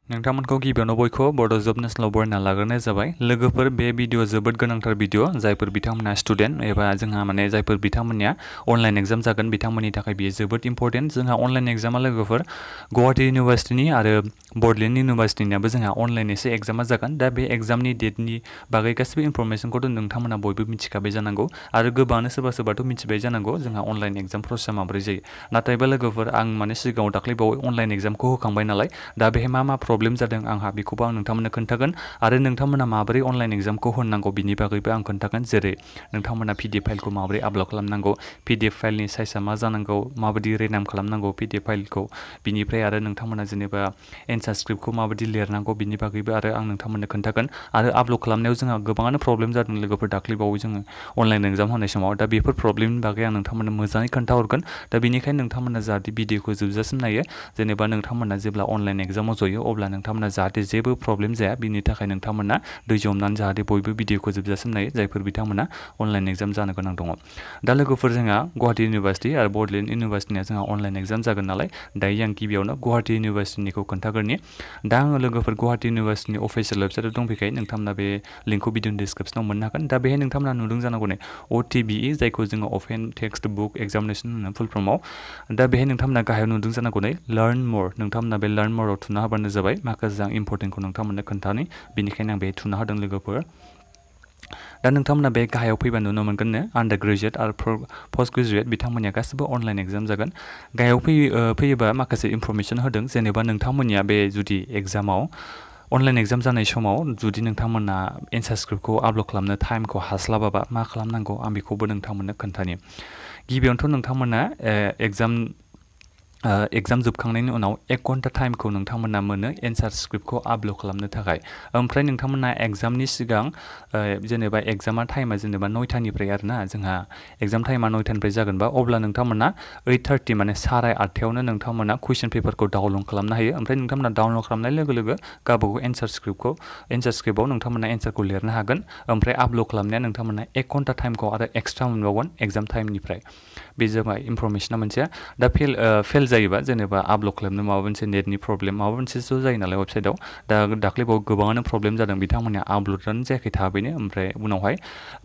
नोंथांमोनखौ गिबियावनो बयखौ बड' जब नेसनेलाव बरायना लाग्रोनाय जाबाय। लोगोफोर बे भिडिअ जोबोद गोनांथार भिडिअ जायफोर बिथांमोना स्टुडेन्ट एबा जोंहा माने जायफोर बिथांमोननिया अनलाइन एग्जाम जागोन बिथांमोननि थाखाय बियो जोबोद इम्परटेन्ट। जोंहा अनलाइन एग्जामा लोगोफोर गुवाहाटी इउनिभार्सिटिनि आरो बड'लेण्ड इउनिभार्सिटिनियाबो जोंहा अनलाइन एसे एग्जामा जागोन। दा बे एग्जामनि डेटनि बागै गासिबो इनफरमेसनखौथ' नोंथांमोना बयबो मिथिखाबाय जानांगौ आरो गोबाङानो सोरबा सोरबाथ' मिथिबाय जानांगौ जोंहा अनलाइन एग्जाम प्रसेसा माबोरै जायो। नाथायबा लोगोफोर आं माने सिगाङाव दाख्लैबावै अनलाइन एग्जामखौ होखांबाय नालाय दा बेहाय मा प्रब्लेम जादों आंहा बेखौबो आं नोंथांमोननो खोन्थागोन आरो नोंथांमोना माबोरै अनलाइन एग्जामखौ होनांगौ बिनि बागैबो आं खोन्थागोन। जेरै नोंथांमोना PDF फाइलखौ माबोरै आपल'ड खालामनांगौ, PDF फाइलनि साइजआ मा जानांगौ, माबायदि रेनाम खालामनांगौ PDF फाइलखौ, बिनिफ्राय आरो नोंथांमोना जेनेबा एन्सार स्क्रिप्टखौ माबायदि लिरनांगौ बिनि बागैबो आरो आं नोंथांमोननो खोन्थागोन। आरो आपल'ड खालामनायाव जोंहा गोबाङानो प्रब्लेम जादों लोगोफोर दाख्लैबावै जोङो अनलाइन एग्जाम होनाय समाव। दा बेफोर प्रब्लेमनि बागै आं नोंथांमोननो मोजाङै खोन्थाहरगोन। दा बेनिखायनो नोंथांमोना जाहाथे भिडिअखौ जोबजासिम नायो, जेनेबा नोंथांमोना जेब्ला अनलाइन एग्जामाव जयो अब्ला नोंथांमोना जाहाथे जेबो प्रब्लेम जाया बिनि थाखाय नोंथांमोना धैर्य हमनानै जाहाथे बयबो भिडिअखौ जोबजासिम नायो जायफोर बिथांमोना अनलाइन एग्जाम जानो गोनां दङ। दा लोगोफोर जोंहा गुवाहाटी इउनिभार्सिटि आरो बड'लेण्ड इउनिभार्सिटिनिया जोंहा अनलाइन एग्जाम जागोन नालाय दायो आं गिबियावनो गुवाहाटी इउनिभार्सिटिनिखौ खोन्थाग्रोनि। दा आङो लोगोफोर गुवाहाटी इउनिभार्सिटिनि अफिसियेल वेबसाइटआव दंफैखायो, नोंथांमोना बे लिंकखौ भिडिअनि डिसक्रिपसनाव मोननो हागोन। दा बेहाय नोंथांमोना नुदों जानांगौ नै OTBE जायखौ जोङो अपेन टेक्सट बुक एग्जामिनेसन होनो फुल फर्माव। दा बेहाय नोंथांमोना गाहायाव नुदों जानांगौ नै लार्न मोर, नोंथांमोना बे लार्न मोरआव थुना होबानो जाबाय। माखासे आं इम्परटेन्टखौ नोंथांमोननो खोन्थानि बेनिखायनो आं बेहाय थुना होदों लोगोफोर। दा नोंथांमोना बे गाहायाव फैबा नुनो मोनगोननो आन्डार ग्रेजुवेट आरो पस्ट ग्रेजुवेट बिथांमोननिया गासिबो अनलाइन एग्जाम जागोन। गाहायाव फैयोबा माखासे इनफरमेसन होदों, जेनेबा नोंथांमोननिया बे जुदि एग्जामाव अनलाइन एग्जाम जानाय समाव जुदि नोंथांमोना एन्सार स्क्रिप्टखौ आपल'ड खालामनो टाइमखौ हास्लाबाबा मा खालामनांगौ आं बेखौबो नोंथांमोननो खोन्थानि। गिबियावनोथ' नोंथांमोना एग्जाम जोबखांनायनि उनाव 1 घन्टा टाइमखौ नोंथांमोना मोनो एन्सार स्क्रिप्टखौ आपल'ड खालामनो थाखाय। ओमफ्राय नोंथांमोना एग्जामनि सिगां जेनेबा एग्जामा टाइमा जेनेबा 9टानिफ्राय आरोना जोंहा एग्जाम टाइमा 9टानिफ्राय जागोनबा अब्ला नोंथांमोना 8:30 माने 8:30आवनो नोंथांमोना कुइसन पेपारखौ डाउनल'ड खालामनो हायो। ओमफ्राय नोंथांमोना डाउनल'ड खालामनाय लोगो लोगो गावबागाव एन्सार स्क्रिप्टआव नोंथांमोना एन्सारखौ लिरनो हागोन। ओमफ्राय आपल'ड खालामनाया नोंथांमोना 1 घन्टा टाइमखौ आरो एक्सट्रा मोनबावगोन एग्जाम टाइमनिफ्राय। बे जाबाय इनफरमेसना मोनसे। दा फेल जायोबा जेनेबा आपल'ड खालामनो माबा मोनसे नेटनि प्रब्लेम माबा मोनसेसो जायो नालाय वेबसाइटआव। दा दाख्लैबाव गोबाङानो प्रब्लेम जादों, बिथांमोननिया आपल'डानो जायाखै थाबैनो, ओमफ्राय उनावहाय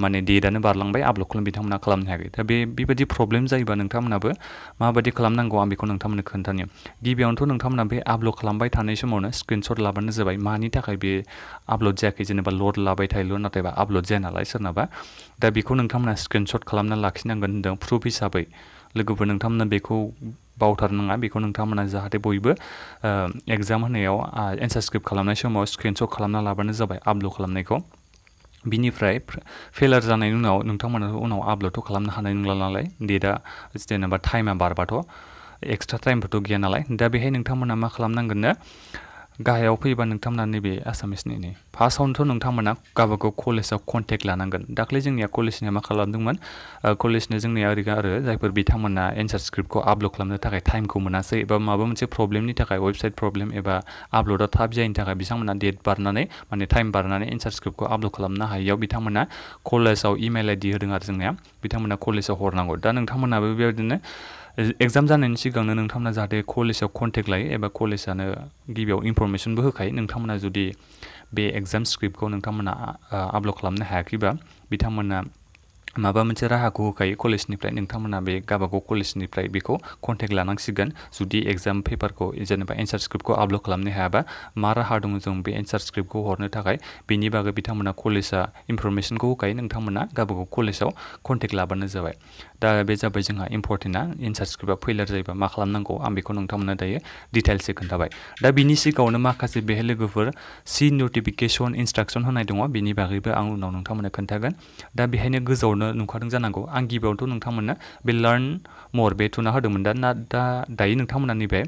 माने डेटआनो बारलांबाय आपल'ड बिथांमोना खालामनो हायाखै। दा बेबायदि प्रब्लेम जायोबा नोंथांमोनाबो माबायदि खालामनांगौ आं बेखौ नोंथांमोननो खोन्थानि। गिबियावनोथ' नोंथांमोना बे आपल'ड खालामबाय थानाय समावनो स्क्रिनशट लाबानो जाबाय मानि थाखाय बे आपल'ड जायाखै, जेनेबा ल'ड लाबाय थायोल' नाथायबा आपल'ड जाया नालाय सोरनाबा। दा बेखौ नोंथांमोना स्क्रिनशट खालामना लाखिनांगोन होनदों प्रुफ हिसाबै। लोगोफोर नोंथांमोना बेखौ बावथारनाङा, बेखौ नोंथांमोना जाहाथे बयबो एग्जाम होनायाव एन्सार स्क्रिप्ट खालामनाय समाव स्क्रिनशट खालामना लाबानो जाबाय आपल'ड खालामनायखौ। बिनिफ्राय फेलार जानायनि उनाव नोंथांमोना उनाव आपल'डथ' खालामनो हानाय नंला नालाय, डेटआ जेनेबा टाइमा बारबाथ' एक्सट्रा टाइमफोरथ' गैया नालाय। दा बेहाय नोंथांमोना मा खालामनांगोननो गाहायाव फैयोबा नोंथांमोना नैबे आसामिसनि फार्स्टआवनोथ' नोंथांमोना गावबागाव कलेजाव कन्टेक्ट लानांगोन। दाख्लै जोंनिया कलेजनिया मा खालामदोंमोन, कलेजनि जोंनिया ओरैनो आरो जायफोर बिथांमोना एन्सार स्क्रिप्टखौ आपल'ड खालामनो थाखाय टाइमखौ मोनासै एबा माबा मोनसे प्रब्लेमनि थाखाय वेबसाइट प्रब्लेम एबा आपल'डआ थाब जायैनि थाखाय बिथांमोना डेट बारनानै माने टाइम बारनानै एन्सार स्क्रिप्टखौ आपल'ड खालामनो हायैयाव बिथांमोना कलेजाव इमेल ID होदों आरो जोंनिया बिथांमोना कलेजाव हरनांगौ। दा नोंथांमोनाबो बेबायदिनो एग्जाम जानायनि सिगांनो नोंथांमोना जाहाथे कलेजाव कन्टेक्ट लायो एबा कलेजानो गिबियाव इनफरमेसनबो होखायो। नोंथांमोना जुदि बे एग्जाम स्क्रिप्टखौ नोंथांमोना आपल'ड खालामनो हायाखैबा बिथांमोना माबा मोनसे राहाखौ होखायो कलेजनिफ्राय, नोंथांमोना बे गावबागाव कलेजनिफ्राय बेखौ कन्टेक्ट लानांसिगोन। जुदि एग्जाम पेपारखौ जेनेबा एन्सार स्क्रिप्टखौ आपल'ड खालामनो हायाबा मा राहा दङ जों बे एन्सार स्क्रिप्टखौ हरनो थाखाय बेनि बागै बिथांमोना कलेजा इनफरमेसनखौ होखायो। नोंथांमोना गावबागाव कलेजाव कन्टेक्ट लाबानो जाबाय। दा बे जाबाय जोंहा इम्परटेन्टआ एन्सार स्क्रिप्टआ फेलार जायोबा मा खालामनांगौ आं बेखौ नोंथांमोननो दायो डिटेल्सै खोन्थाबाय। दा बिनि सिगाङावनो माखासे बेहाय लोगोफोर नटिफिकेसन इन्सट्राक्सन होनाय दङ, बेनि बागैबो आं उनाव नोंथांमोननो खोन्थागोन। दा बेहायनो गोजौआवनो नुखादों जानांगौ, आं गिबियावथ' नोंथांमोननो बे लार्न मर बे थुना होदोंमोन। दायो नोंथांमोना नैबे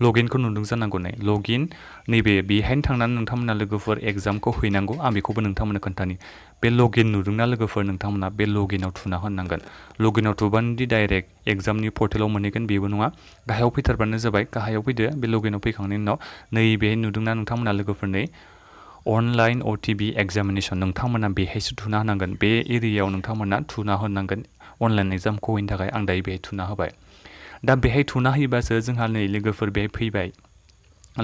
लगिनखौ नुदों जानांगौ नै लगिन, नैबे बेहायनो थांनानै नोंथांमोना लोगोफोर एग्जामखौ हैनांगौ आं बेखौबो नोंथांमोननो खोन्थानि। बे लगिन नुदोंना लोगोफोर, नोंथांमोना बे लगिनाव थुना होनांगोन। लगिनाव थुबानोदि डाइरेक्ट एग्जामनि पर्टेलाव मोनहैगोन बेबो नङा, गाहायाव फैथारबानो जाबाय। गाहायाव फैदो, बे लगिनाव फैखांनायनि उनाव नैबे नुदोंना नोंथांमोना लोगोफोर नै अनलाइन OTB एग्जामिनेसन, नोंथांमोना बेहायसो थुना होनांगोन। बे एरियायाव नोंथांमोना थुना होनांगोन अनलाइन एग्जामखौ हैनो थाखाय। आं दायो बेहाय थुना होबाय। दा बेहाय थुना होयोबासो जोंहा नै लोगोफोर बेहाय फैबाय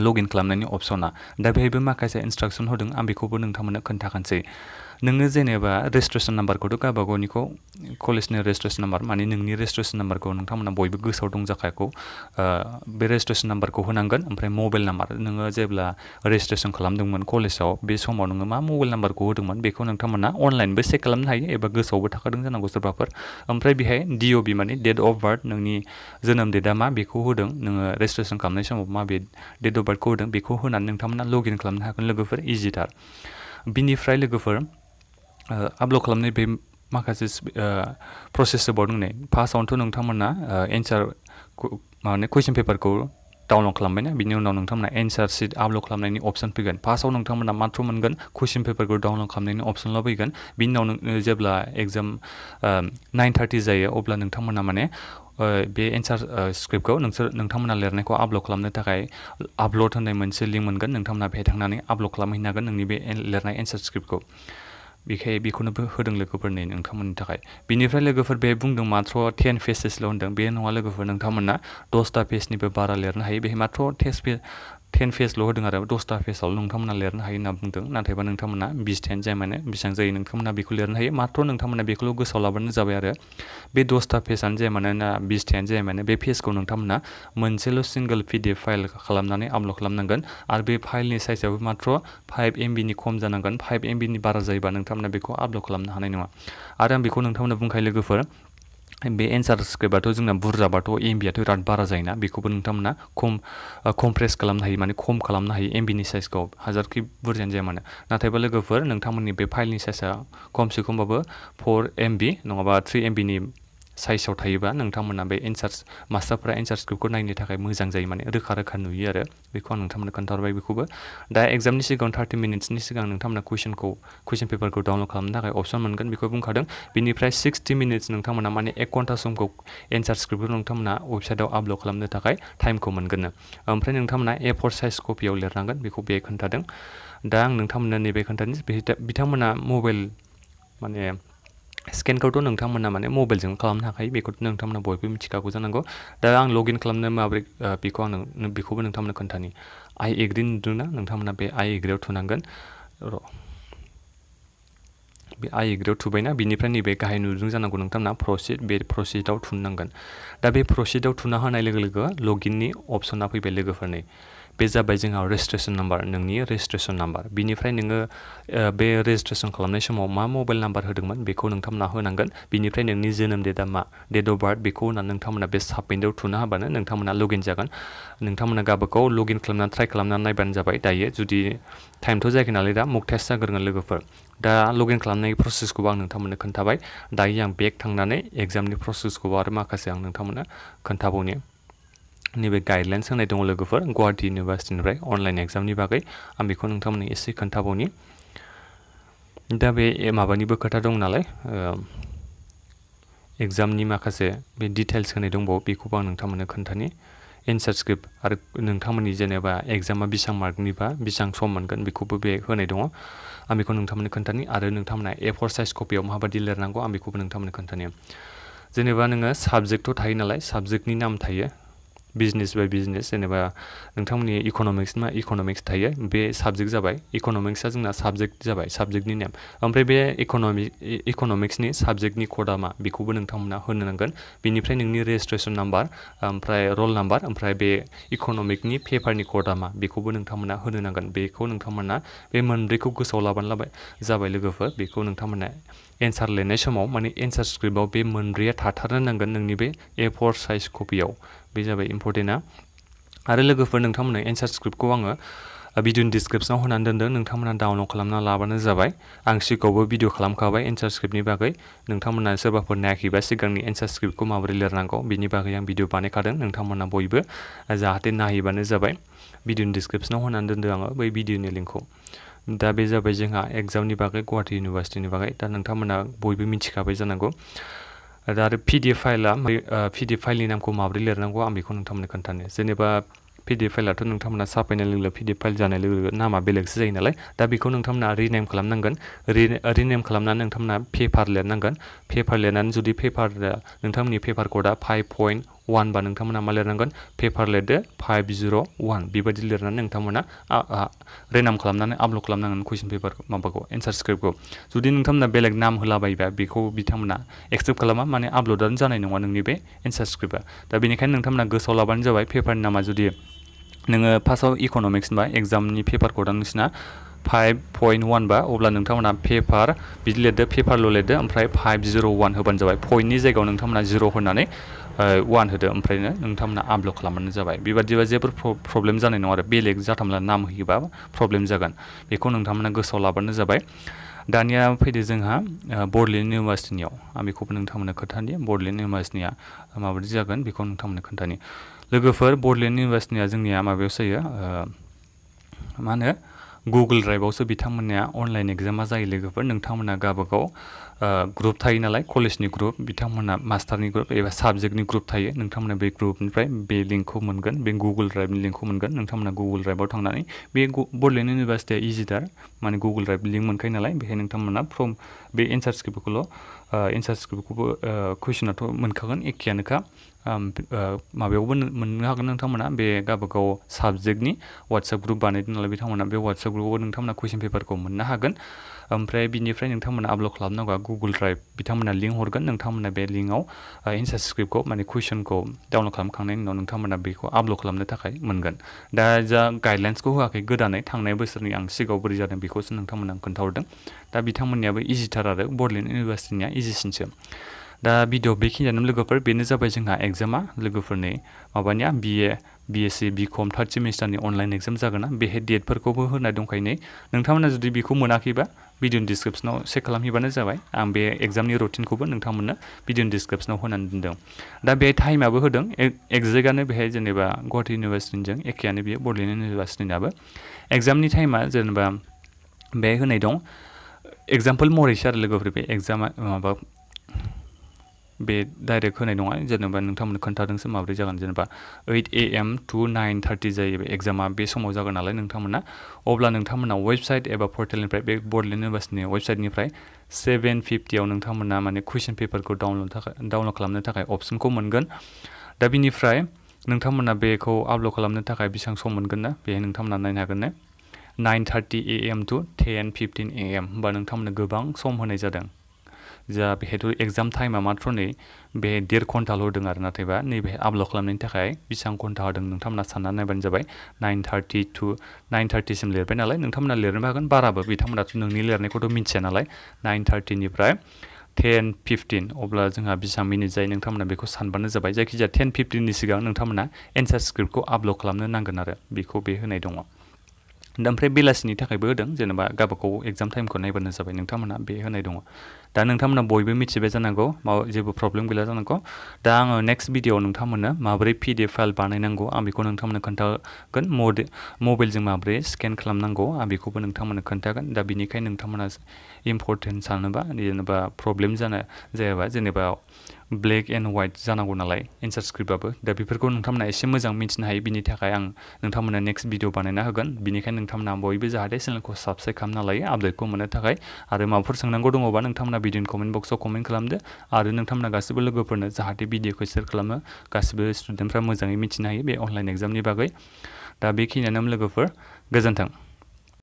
लगइन खालामनायनि अपसना दा बेहायबो माखासे इन्सट्राक्सन होदों आं बेखौबो नोंथांमोननो खोन्थाखानोसै नोङो जेनेबा रेजिस्ट्रेसन नाम्बारखौथ' गावबा गावनिखौ कलेजनि रेजिस्ट्रेसन नाम्बार माने नोंनि रेजिस्ट्रेसन नाम्बारखौ नोंथांमोना बयबो गोसोआव दं जाखागौ बे रेजिस्ट्रेसन नाम्बारखौ होनांगोन ओमफ्राय मबाइल नाम्बार नोङो जेब्ला रेजिस्ट्रेसन खालामदोंमोन कलेजाव बे समाव नोङो मा मबाइल नाम्बारखौ होदोंमोन बेखौ नोंथांमोना अनलाइनबो चेक खालामनो हायो एबा गोसोआवबो थाखादों जानांगौ सोरबाफोर ओमफ्राय बेहाय DOB माने डेट अफ बार्थ नोंनि जोनोम डेटआ मा बेखौ होदों नोङो रेजिस्ट्रेसन खालामनाय समाव माबे डेट अफ बार्थखौ होदों बेखौ होनानै नोंथांमोना लगइन खालामनो हागोन लोगोफोर इजिथार बिनिफ्राय लोगोफोर आपल'ड खालामनाय बे माखासे प्रसेस बावदों नै फार्स्टआवनोथ' नोंथांमोना एन्सार माने कुइसन पेपारखौ डाउनलड खालामबायना बिनि उनाव नोंथांमोना एन्सार शीट आपल'ड खालामनायनि अपसन फैगोन फार्स्टआव नोंथांमोना मात्र मोनगोन कुइसन पेपारखौ डाउनलड खालामनायनि अपसनल' फैगोन बिनि उनाव जेब्ला एग्जाम 9:30 जायो अब्ला नोंथांमोना माने बे एन्सार स्क्रिप्टखौ नोंथांमोना लिरनायखौ आपल'ड खालामनो थाखाय आपल'ड होननाय मोनसे लिंक मोनगोन नोंथांमोना बेहाय थांनानै आपल'ड खालामहैनो हागोन नोंनि बे लिरनाय एन्सार स्क्रिप्टखौ बेखौनो होदों लोगोफोरनि नोंथांमोननि थाखाय बिनिफ्राय लोगोफोर बे बुंदों मात्र 10 पेजेसल' होनदों बे नङा लोगोफोर नोंथांमोना 10टा पेजनिबो बारा लिरनो हायो बेहाय मात्र 10 पेजल' होदों आरो 10टा पेजाव नोंथांमोना लिरनो हायो होनना बुंदों नाथायबा नोंथांमोना 20 जाय माने बेसेबां जायो नोंथांमोना बेखौ लिरनो हायो मात्र नोंथांमोना बेखौल' गोसोआव लाबानो जाबाय आरो बे 10टा पेजानो जाया माने ना 20 जाया माने बे पेजखौ नोंथांमोना मोनसेल' सिंगल PDF फाइल खालामनानै आपल'ड खालामनांगोन आरो बे फाइलनि साइजआबो मात्र 5 MBनि खम जानांगोन 5 MBनि बारा जायोबा नोंथांमोना बेखौ आपल'ड खालामनो हानाय नङा आरो आं बेखौ नोंथांमोना बुंखायो लोगोफोर बे एन्सार स्क्रिप्टआथ' जोंना बुरजाबाथ' MBआथ' बिराद बारा जायोना बेखौबो नोंथांमोना कमप्रेस खालामनो हायो माने खम खालामनो हायो MBनि साइजखौ हाजारखि बुरजायानो जाया मानो नाथायबा लोगोफोर नोंथांमोननि बे फाइलनि साइजआ खमसे खमबाबो 4 MB नङाबा 3 MBनि साइजआव थायोबा नोंथांमोना बे मास्टारफ्रा एन्सार स्क्रिप्टखौ नायनो थाखाय मोजां जायो माने रोखा नुयो आरो बेखौ आं नोंथांमोननो खोन्थाहरबाय बेखौबो दा एग्जामनि सिगां 30 मिनिट्सनि सिगां नोंथांमोना कुइसन पेपारखौ डाउनलड खालामनो थाखाय अपसन मोनगोन बेखौ बुंखादों बिनिफ्राय 60 मिनिट्स नोंथांमोना माने 1 घन्टा समखौ एन्सार स्क्रिप्टखौ नोंथांमोना वेबसाइटआव आपल'ड खालामनो थाखाय टाइमखौ मोनगोन ओमफ्राय नोंथांमोना A4 साइज कपियाव लिरनांगोन बेखौ बे खोन्थादों दा आं नोंथांमोननो नैबे खोन्थादों बिथांमोना मबाइल माने स्केनखौथ' नोंथांमोना माने मबाइलजों खालामनो हाखायो बेखौथ' नोंथांमोना बयबो मिथिखागौ जानांगौ दा आं लगइन खालामनो माबोरै बेखौबो नोंथांमोननो खोन्थानि I एग्री नुदोंना नोंथांमोना बे I एग्रीआव थुनांगोन बे I एग्रीआव थुबायना बिनिफ्राय नैबे गाहाय नुदों जानांगौ नोंथांमोना प्रसिड बे प्रसिडआव थुनांगोन दा बे प्रसिडआव थुना होनाय लोगो लोगो लगइननि अपसना फैबाय लोगोफोरनि बे जाबाय जोंहा रेजिस्ट्रेसन नाम्बार नोंनि रेजिस्ट्रेसन नाम्बार बिनिफ्राय नोङो बे रेजिस्ट्रेसन खालामनाय समाव मा मबाइल नाम्बार होदोंमोन बेखौ नोंथांमोना होनांगोन बिनिफ्राय नोंनि जोनोम डेटआ मा डेट अफ बार्थ बेखौ होनानै नोंथांमोना बे साबमिटआव थुना होबानो नोंथांमोना लगइन जागोन नोंथांमोना गावबागाव लगइन खालामनानै ट्राइ खालामनानै नायबानो जाबाय दायो जुदि टाइमथ' जायाखै नालाय दा मक टेस्ट जाग्रोगोन लोगोफोर दा लगइन खालामनाय प्रसेसखौबो आं नोंथांमोननो खोन्थाबाय दायो आं बेक थांनानै एग्जामनि प्रसेसखौबो आरो माखासे आं नोंथांमोननो खोन्थाबावनि नैबे गाइडलाइन्स होनाय दङ लोगोफोर गुवाहाटी इउनिभार्सिटिनिफ्राय अनलाइन एग्जामनि बागै आं बेखौ नोंथांमोननो एसे खोन्थाबावनि दा बे माबानिबो खोथा दं नालाय एग्जामनि माखासे बे डिटेल्स होनाय दंबावो बेखौबो आं नोंथांमोननो खोन्थानि एन्सार स्क्रिप्ट आरो नोंथांमोननि जेनेबा एग्जामा बेसेबां मार्कनिबा बेसेबां सम मोनगोन बेखौबो बे होनाय दङ आं बेखौ नोंथांमोननो खोन्थानि आरो नोंथांमोना A4 साइज कपियाव माबायदि लिरनांगौ आं बेखौबो नोंथांमोननो खोन्थानि जेनेबा नोङो साबजेक्टथ' थायो नालाय साबजेक्टनि नाम थायो बिजनेस बाय बिजनेस जेनेबा नोंथांमोननि इक'नमिक्स थायो बे साबजेक्ट जाबाय इक'नमिक्सआ जोंना साबजेक्ट जाबाय साबजेक्टनि नेम ओमफ्राय बे इक'नमिक्सनि साबजेक्टनि क'डआ मा बेखौबो नोंथांमोना होनो नांगोन बेनिफ्राय नोंनि रेजिस्ट्रेसन नाम्बार ओमफ्राय रल नाम्बार ओमफ्राय बे इक'नमिक्सनि पेपारनि क'डआ मा बेखौबो नोंथांमोना होनो नांगोन बेखौ नोंथांमोना बे मोनब्रैखौ गोसोआव लाबानो जाबाय लोगोफोर बेखौ नोंथांमोना एन्सार लिरनाय समाव माने एन्सार स्क्रिप्टआव बे मोनब्रैया थाथारनो नांगोन नोंनि बे A4 साइज कपियाव बे जाबाय इम्परटेन्टआ आरो लोगोफोर नोंथांमोननो एन्सार स्क्रिप्टखौ आङो भिडिअनि डिसक्रिपसनाव होनानै दोनदों नोंथांमोना डाउनलड खालामना लाबानो जाबाय आं सिगाङावबो भिडिअ खालामखाबाय एन्सार स्क्रिप्टनि बागै नोंथांमोना सोरबाफोर नायाखैबा सिगांनि एन्सार स्क्रिप्टखौ माबोरै लिरनांगौ बिनि बागै आं भिडिअ बानायखादों नोंथांमोना बयबो जाहाथे नायहैबानो जाबाय भिडिअनि डिसक्रिपसनाव होनानै दोनदों आङो बै भिडिअनि लिंकखौ दा बे जाबाय जोंहा एग्जामनि बागै गुवाहाटी इउनिभार्सिटिनि बागै दा नोंथांमोना बयबो मिथिखाबाय जानांगौ आरो PDF फाइलनि नामखौ माबोरै लिरनांगौ आं बेखौ नोंथांमोननो खोन्थानो जेनेबा PDF फाइलाथ' नोंथांमोना साफायनाय लोगो PDF फाइल जानाय लोगो लोगो नामा बेलेगसो जायो नालाय दा बेखौ नोंथांमोना रिनेम खालामनांगोन रिनेम खालामनानै नोंथांमोना पेपार लिरनांगोन पेपार लिरनानै जुदि नोंथांमोननि पेपार क'डआ 1 बा नोंथांमोना मा लिरनांगोन पेपार लिरदो 501 बेबायदि लिरनानै नोंथांमोना रेनाम खालामनानै आपल'ड खालामनांगोन कुइसन पेपार माबाखौ एन्सार स्क्रिप्टखौ जुदि नोंथांमोना बेलेग नाम होलाबायोबा बेखौ बिथांमोना एक्सेप्ट खालामा माने आपल'डानो जानाय नङा नोंनि बे एन्सार स्क्रिप्टआ दा बेनिखायनो नोंथांमोना गोसोआव लाबानो जाबाय पेपारनि नामा जुदि नोङो फार्स्टआव इक'नमिक्स बा एग्जामनि पेपारखौ दा नोंसिना 5.1 बा अब्ला नोंथांमोना पेपार बिदि लिरदो पेपारल' लिरदो ओमफ्राय 501 होबानो जाबाय पइन्टनि जायगायाव नोंथांमोना 0 होनानै 1 होदो ओमफ्रायनो नोंथांमोना आपल'ड खालामबानो जाबाय बेबादिबा जेबो प्रब्लेम जानाय नङा आरो बेलेग जाथामला नाम होयोबा प्रब्लेम जागोन बेखौ नोंथांमोना गोसोआव लाबानो जाबाय दानिया फैदो जोंहा बड'लेण्ड इउनिभारसिटिनियाव आं बेखौबो नोंथांमोननो खोन्थानि बड'लेण्ड इउनिभारसिटिनिया माबायदि जागोन बेखौ नोंथांमोननो खोन्थानि लोगोफोर बड'लेण्ड इउनिभारसिटिनिया जोंनिया माबायावसो जायो मा होनो गुगोल ड्राइभआवसो बिथांमोननिया अनलाइन एग्जामा जायो लोगोफोर नोंथांमोना गावबागाव ग्रुप थायो नालाय कलेजनि ग्रुप बिथांमोना मास्टारनि ग्रुप एबा साबजेक्टनि ग्रुप थायो नोंथांमोना बे ग्रुपनिफ्राय बे लिंकखौ मोनगोन बे गुगोल ड्राइभनि लिंकखौ मोनगोन नोंथांमोना गुगोल ड्राइभआव थांनानै बे बड'लेण्ड इउनिभारसिटिया इजिथार माने गुगोल ड्राइभ लिंक मोनखायो नालाय बेहाय नोंथांमोना बे एन्सार स्क्रिप्टखौबो कुइसनाथ' मोनखागोन एखेयानोखा माबायावबो मोननो हागोन नोंथांमोना बे गावबागाव साबजेक्टनि वाट्सएप ग्रुप बानायदों नालाय बिथांमोना बे वाट्सएप ग्रुपआव नोंथांमोना कुइसन पेपारखौ मोननो हागोन ओमफ्राय बिनिफ्राय नोंथांमोना आपल'ड खालामनांगौआ गुगोल ड्राइभ बिथांमोना लिंक हरगोन नोंथांमोना बे लिंकआव एन्सार स्क्रिप्टखौ माने कुइसनखौ डाउनल'ड खालामखांनायनि उनाव नोंथांमोना बेखौ आपल'ड खालामनो थाखाय मोनगोन दा जा गाइडलाइन्सखौ होआखै गोदानै थांनाय बोसोरनि आं सिगाङाव बोरै जादों बेखौसो नोंथांमोना खोन्थाहरदों दा बिथांमोननियाबो इजिथार आरो बड'लेण्ड इउनिभारसिटिनिया इजिसिनसो दा भिडिअ बेखिनियानो लोगोफोर बेनो जाबाय जोंहा एग्जामा लोगोफोरनि माबानिया BSc BCom थार्ड सेमिस्टारनि अनलाइन एग्जाम जागोन ना बेहाय डेटफोरखौबो होनाय दंखायो नै नोंथांमोना जुदि बेखौ मोनाखैबा भिडिअनि डिसक्रिप्सनाव चेक खालामहैबानो जाबाय आं बे एग्जामनि रुटिनखौबो नोंथांमोननो भिडिअनि डिसक्रिप्सनाव होनानै दोनदों दा बे टाइमाबो होदों एक्जेक्टआनो बेहाय जेनेबा गुवाहाटि इउनिभारसिटिजों एखेयानो बेयो बड'लेण्ड इउनिभारसिटिनाबो एग्जामनि टाइमा जेनेबा बे होनाय दं एग्जाम्पल महरैसो आरो लोगोफोर बे एग्जामा माबा बे डाइरेक्ट होनाय नङा जेनेबा नोंथांमोननो खोन्थादोंसो माबोरै जागोन जेनेबा 8 AM to 9:30 जायो बे एग्जामा बे समाव जागोन नालाय नोंथांमोना अब्ला नोंथांमोना वेबसाइट एबा पर्टेलनिफ्राय बे बड'लेण्ड इउनिभारसिटिनि वेबसाइटनिफ्राय 7:50 आव नोंथांमोना माने कुइसन पेपारखौ डाउनल'ड खालामनो थाखाय अपसनखौ मोनगोन दा बिनिफ्राय नोंथांमोना बेखौ आपल'ड खालामनो थाखाय बेसेबां सम मोनगोन ना बेहाय नोंथांमोना नायनो हागोन ना 9:30 AM to 10:15 AM होमबा नोंथांमोननो गोबां सम होनाय जादों जा बेहायथ' एग्जाम टाइमा मात्र नै बे 1.5 घन्टाल' होदों आरो नाथायबा नैबे आपल'ड खालामनायनि थाखाय बेसेबां घन्टा होदों नोंथांमोना साननानै नायबानो जाबाय 9:30 to 9:30 सिम लिरबाय नालाय नोंथांमोना लिरनोबो हागोन बाराबो बिथांमोनाथ' नोंनि लिरनायखौथ' मिथिया नालाय 9:30निफ्राय 10:15 अब्ला जोंहा बेसेबां मिनिट जायो नोंथांमोना बेखौ सानबानो जाबाय जायखिजाया 10:15नि सिगां नोंथांमोना एन्सार स्क्रिप्टखौ आपल'ड खालामनो नांगोन आरो बेखौ बे होनाय दङ दा ओमफ्राय बेलासिनि थाखायबो होदों जेनेबा गावबागाव एग्जाम टाइमखौ नायबानो जाबाय नोंथांमोना बे होनाय दङ दा नोंथांमोना बयबो मिथिबाय जानांगौ जेबो प्रब्लेम गैला जानांगौ दा आङो नेक्स्ट भिडिअआव नोंथांमोननो माबोरै PDF फाइल बानायनांगौ आं बेखौ नोंथांमोननो खोन्थागोन मबाइलजों माबोरै स्केन खालामनांगौ आं बेखौबो नोंथांमोननो खोन्थागोन दा बिनिखायनो नोंथांमोना इम्परटेन्ट सानोबा जेनेबा प्रब्लेम जायाबा जेनेबा ब्लेक एन्ड वाइट जानांगौ नालाय एन्सार स्क्रिप्टआबो दा बेफोरखौ नोंथांमोना एसे मोजां मिथिनो हायो बिनि थाखाय आं नोंथांमोननो नेक्स्ट भिडिअ बानायना होगोन बिनिखायनो नोंथांमोना बयबो जाहाथे चेनेलखौ साबस्क्राइब खालामना लायो आपडेटखौ मोननो थाखाय आरो माबाफोर सोंनांगौ दङबा नोंथांमोना भिडिअनि कमेन्ट बक्सआव कमेन्ट खालामदो आरो नोंथांमोना गासिबो लोगोफोरनो जाहाथे भिडिअखौ शेयार खालामो गासिबो स्टुडेन्टफ्रा मोजाङै मिथिनो हायो बे अनलाइन एग्जामनि बागै दा बेखिनियानो लोगोफोर गोजोन्थों